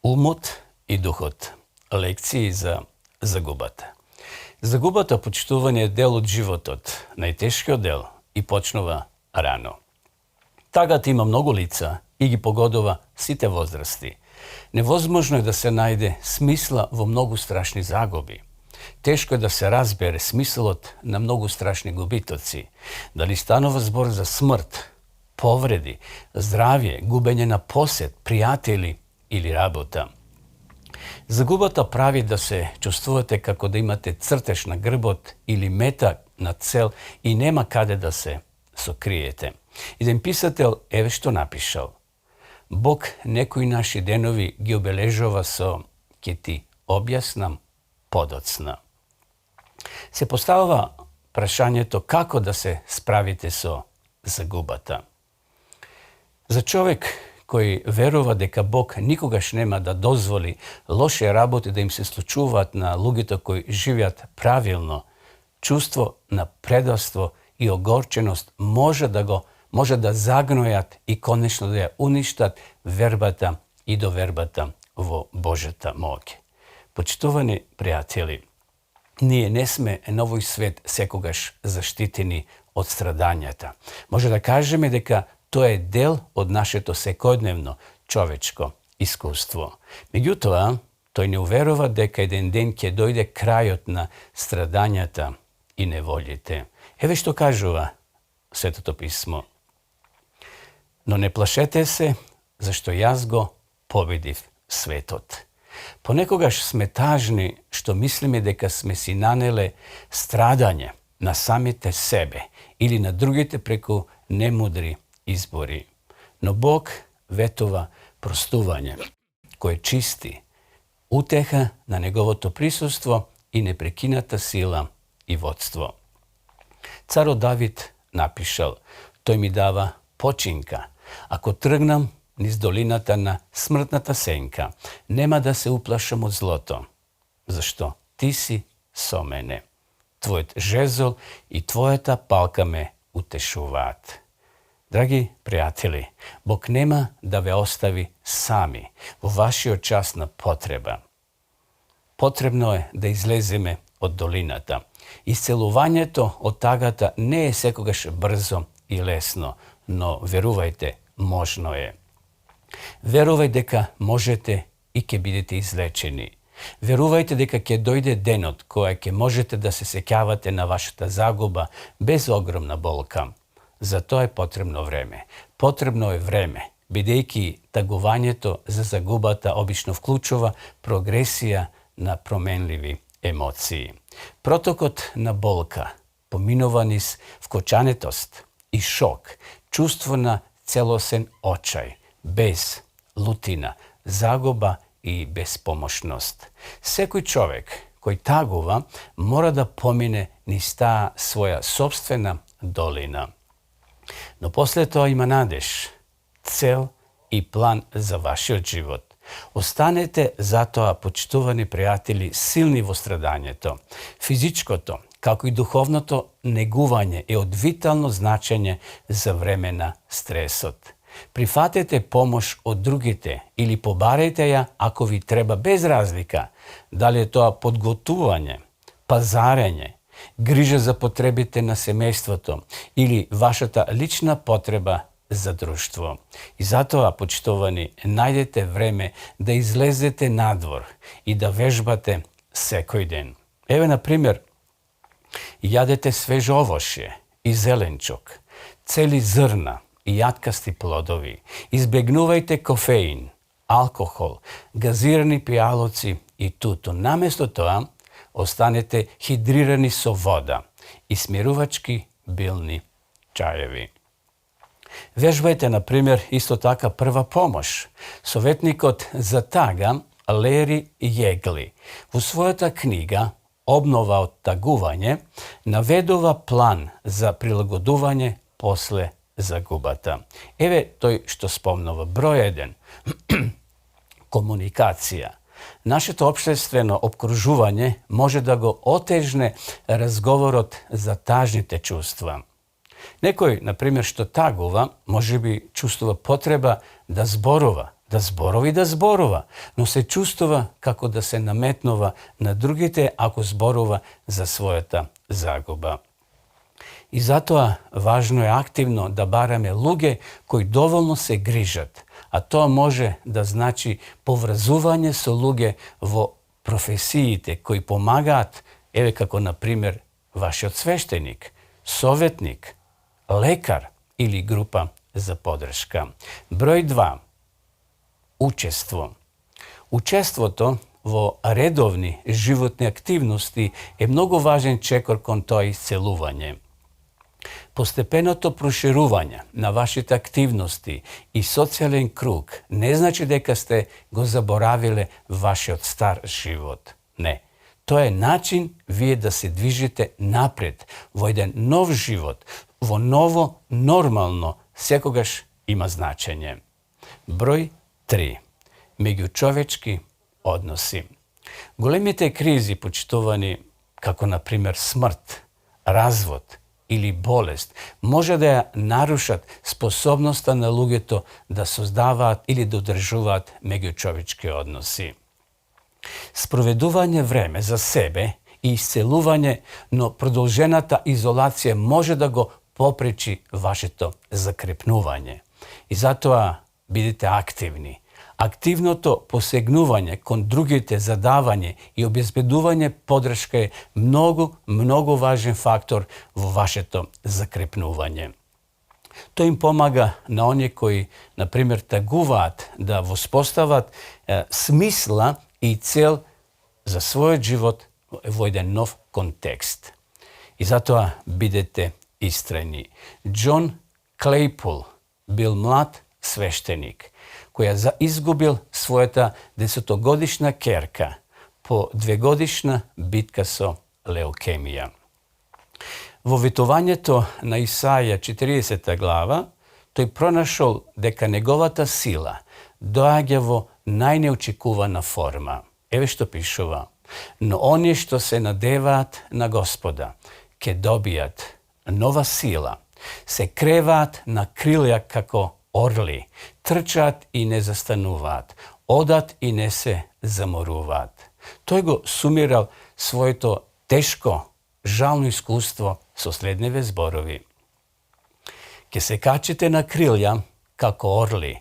Умот и духот. Лекции за загубата. Загубата почитување е дел од животот, најтешкиот дел и почнува рано. Тагата има многу лица и ги погодува сите возрасти. Невозможно е да се најде смисла во многу страшни загуби. Тешко е да се разбере смислот на многу страшни губитоци. Дали станува збор за смрт, повреди, здравје, губење на посет, пријатели или работа. Загубата прави да се чувствувате како да имате цртеж на грбот или мета на цел и нема каде да се сокриете. Еден писател еве што напишал. Бог некои наши денови ги обележува со «Ке ти објаснам подоцна». Се поставува прашањето како да се справите со загубата. За човек кој верува дека Бог никогаш нема да дозволи лоши работи да им се случуваат на луѓето кои живеат правилно, чувство на предавство и огорченост може да загнојат и конечно да ја уништат вербата и довербата во Божјата моќ. Почитувани пријатели, ние не сме на овој свет секогаш заштитени од страдањата. Може да кажеме дека тоа е дел од нашето секојдневно човечко искуство. Меѓутоа, тој не уверува дека еден ден ќе дојде крајот на страдањата и неволите. Еве што кажува Светото писмо. Но не плашете се, зашто јас го победив светот. Понекогаш сме тажни што мислиме дека сме си нанеле страдање на самите себе или на другите преку немудри избори. Но Бог ветува простување, кој чисти, утеха на Неговото присуство и непрекината сила и водство. Царот Давид напишал, тој ми дава починка. Ако тргнам низ долината на смртната сенка, нема да се уплашам од злото. Зашто ти си со мене. Твојот жезол и твојата палка ме утешуваат. Драги пријатели, Бог нема да ве остави сами во вашиот час на потреба. Потребно е да излеземе од долината. Исцелувањето од тагата не е секогаш брзо и лесно, но верувајте, можно е. Верувај дека можете и ќе бидете излечени. Верувајте дека ќе дојде денот која ќе можете да се сеќавате на вашата загуба без огромна болка. За тоа е потребно време. Потребно е време, бидејќи тагувањето за загубата обично вклучува прогресија на променливи емоции. Протокот на болка поминува низ вкочанетост и шок, чувство на целосен очај, без лутина, загуба и безпомошност. Секој човек кој тагува мора да помине низ таа своја собствена долина. Но после тоа има надеж, цел и план за вашиот живот. Останете затоа, почитувани пријатели, силни во страдањето. Физичкото, како и духовното негување е од витално значење за време на стресот. Прифатете помош од другите или побарајте ја ако ви треба без разлика, дали е тоа подготување, пазарење, грижа за потребите на семејството или вашата лична потреба за друштво. И затоа, почитувани, најдете време да излезете надвор и да вежбате секој ден. Еве, на пример, јадете свежо овошје и зеленчук, цели зрна и јаткасти плодови. Избегнувајте кофеин, алкохол, газирани пијалоци и тутун. Наместо тоа, останете хидрирани со вода и смирувачки билни чаеви. Вежбајте, на пример, исто така прва помош. Советникот за тага Лери Јегли во својата книга Обнова од тагување наведува план за прилагодување после загубата. Еве тој што спомнува. Број 1. Комуникација. Нашето општествено обкружување може да го отежне разговорот за тажните чувства. Некој, например, што тагува, може би чувствува потреба да зборува, да зборува, но се чувствува како да се наметнува на другите ако зборува за својата загуба. И затоа важно е активно да бараме луѓе кои доволно се грижат, а тоа може да значи поврзување со луѓе во професиите кои помагаат, еве како на пример вашиот свештеник, советник, лекар или група за подршка. Број 2. Учество. Учеството во редовни животни активности е многу важен чекор кон тоа исцелување. Постепеното проширување на вашите активности и социјален круг не значи дека сте го заборавиле вашиот стар живот. Не. Тоа е начин вие да се движите напред во еден нов живот, во ново нормално, секогаш има значење. Број 3. Меѓучовечки односи. Големите кризи, почитувани, како на пример смрт, развод или болест, може да ја нарушат способноста на луѓето да создаваат или да одржуваат меѓучовечки односи. Спроведување време за себе и исцелување, но продолжената изолација може да го попречи вашето закрепнување. И затоа бидете активни. Активното посегнување кон другите за давање и обезбедување подршка е многу важен фактор во вашето закрепнување. Тој им помага на оние кои, на пример, тагуваат да воспостават смисла и цел за својот живот во еден нов контекст. И затоа бидете истрени. Џон Клејпул бил млад свештеник, која изгубил својата 10-годишна керка по 2-годишна битка со леукемија. Во ветувањето на Исаја 40 глава, тој пронашол дека неговата сила доаѓа во најнеочекувана форма. Еве што пишува: но оние што се надеваат на Господа ќе добијат нова сила, се креваат на крилја како орли, трчаат и не застануваат, одат и не се заморуваат. Тој го сумирал своето тешко, жално искуство со следниве зборови: ќе се качите на крилја како орли,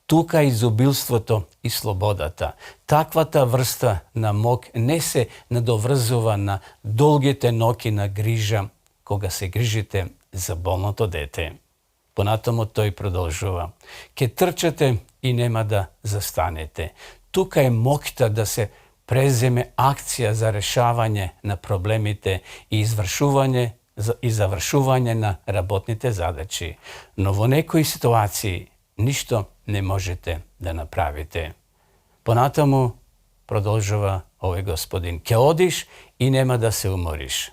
тука изобилството и слободата. Таквата врста на мок не се надоврзува на долгите ноки на грижа, кога се грижите за болното дете. Понатаму тој продолжува: ќе трчате и нема да застанете. Тука е моќта да се преземе акција за решавање на проблемите и завршување на работните задачи. Но во некои ситуации ништо не можете да направите. Понатаму продолжува овој господин: ќе одиш и нема да се умориш.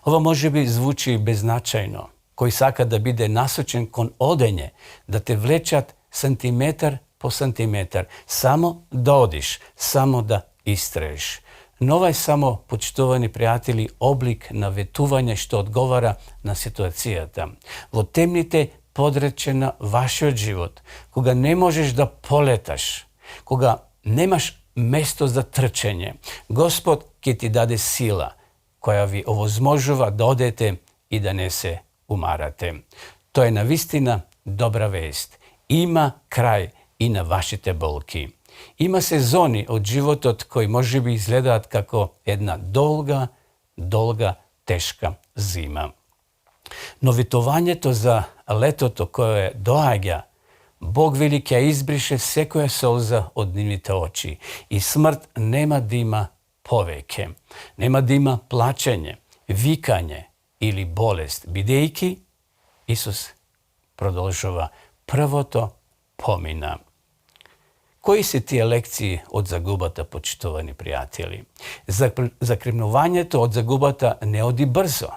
Ова може би звучи беззначајно. Кој сака да биде насочен кон одење, да те влечат сантиметар по сантиметар, само да одиш, само да истраеш. Но ова е само, почитувани пријатели, облик на ветување што одговара на ситуацијата. Во темните подрече на вашиот живот, кога не можеш да полеташ, кога немаш место за трчење, Господ ќе ти даде сила, која ви овозможува да одете и да не се умарате. Тоа е навистина добра вест. Има крај и на вашите болки. Има сезони од животот кои може би изгледаат како една долга, тешка зима. Но ветувањето за летото кое доаѓа, Бог вели ќе избрише секоја солза од нивните очи и смрт нема да има повеќе. Нема да има плачење, викање или болест, бидејќи, Исус продолжува, првото помина. Кои се тие лекции од загубата, почитувани пријатели? Закревнувањето од загубата не оди брзо,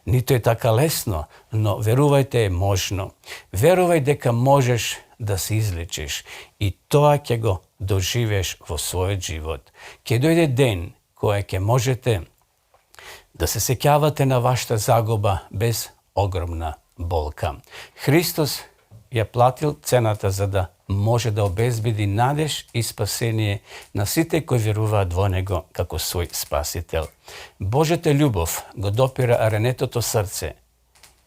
нито е така лесно, но верувајте е можно. Верувај дека можеш да се излечиш и тоа ќе го доживееш во својот живот. Ќе дојде ден кој ќе можете да се сеќавате на вашата загуба без огромна болка. Христос ја платил цената за да може да обезбеди надеж и спасение на сите кои веруваат во Него како свој спасител. Божјата љубов го допира ранетото срце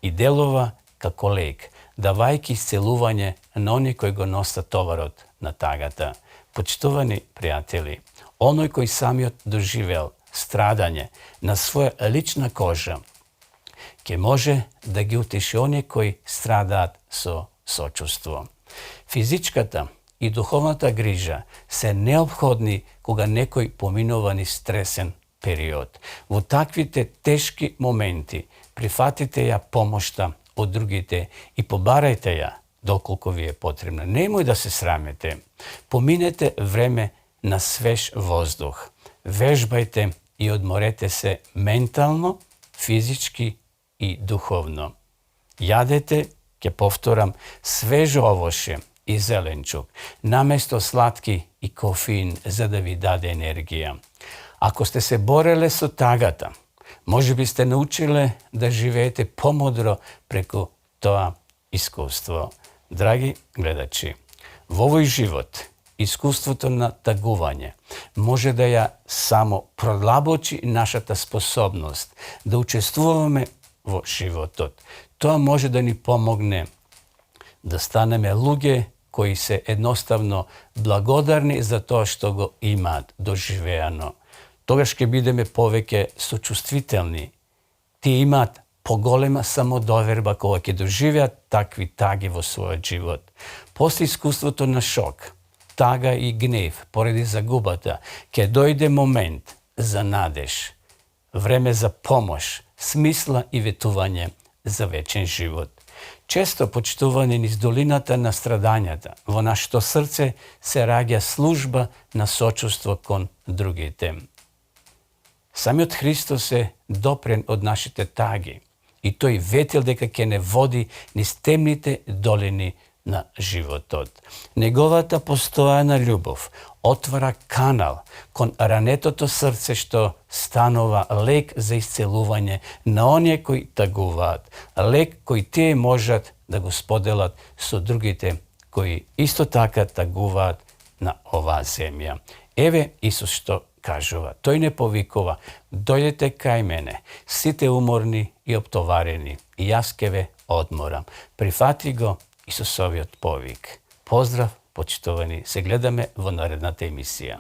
и делува како лек, давајќи исцелување на оние кои го носат товарот на тагата. Почитувани пријатели, оној кој самиот доживел страдање на своја лична кожа, ќе може да ги утеши оние кои страдаат со сочувство. Физичката и духовната грижа се неопходни кога некој поминува низ стресен период. Во таквите тешки моменти прифатите ја помошта од другите и побарајте ја доколку ви е потребна. Немој да се срамете. Поминете време на свеж воздух. Вежбајте и одморете се ментално, физички и духовно. Јадете, ќе повторам, свежо овоше и зеленчук, наместо сладки и кофеин за да ви даде енергија. Ако сте се бореле со тагата, може би сте научиле да живеете помудро преку тоа искуство. Драги гледачи, во овој живот искуството на тагување може да ја само продлабочи нашата способност да учествуваме во животот. Тоа може да ни помогне да станеме луѓе кои се едноставно благодарни за тоа што го имаат доживеано. Тогаш ќе бидеме повеќе сочувствителни. Тие имаат поголема самодоверба кога ќе доживеат такви таги во својот живот. После искуството на шок, тага и гнев поради загубата, ќе дојде момент за надеж, време за помош, смисла и ветување за вечен живот. Често почитувани низ долината на страдањата, во нашето срце се раѓа служба на сочувство кон другите. Самиот Христос е допрен од нашите таги и тој ветил дека ќе не води низ темните долини на животот. Неговата постојана љубов отвара канал кон ранетото срце што станува лек за исцелување на оние кои тагуваат, лек кој тие можат да го споделат со другите кои исто така тагуваат на оваа земја. Еве Исус што кажува. Тој не повикува: дојдете кај мене, сите уморни и оптоварени, и јас ќе ве одморам. Прифати го Исусовиот повик. Поздрав, почитувани, се гледаме во наредната емисија.